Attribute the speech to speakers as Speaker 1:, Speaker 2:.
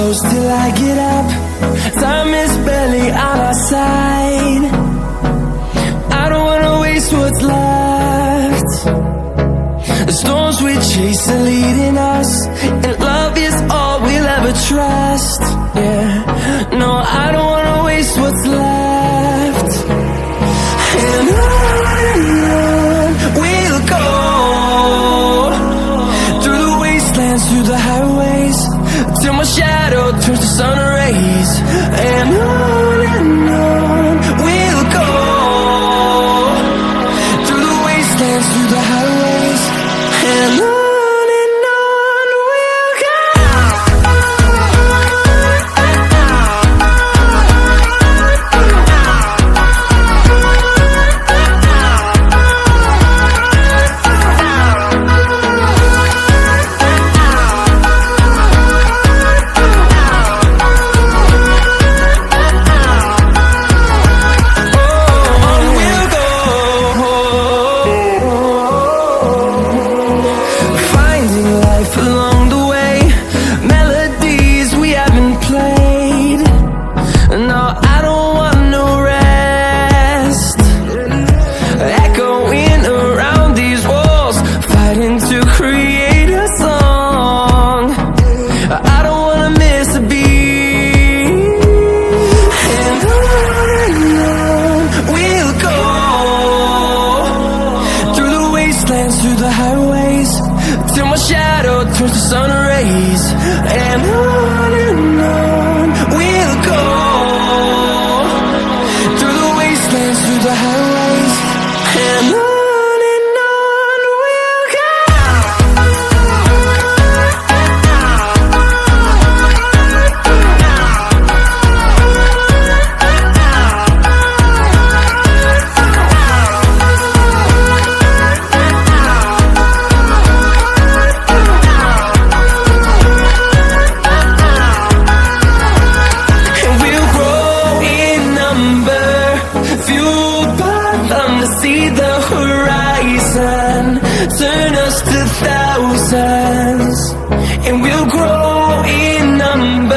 Speaker 1: close till I get up. Time is barely on our side. I don't wanna waste what's left. The storms we chase are leading us, and love is all we'll ever trust. Yeah, no, I don't wanna waste what's left. And on we'll go, through the wastelands, through the highways, till my shadow turns to sun rays. And on we'll go, through the wastelands, through the highways, and on we'll go. Through the highways, till my shadow turns to sun rays. And on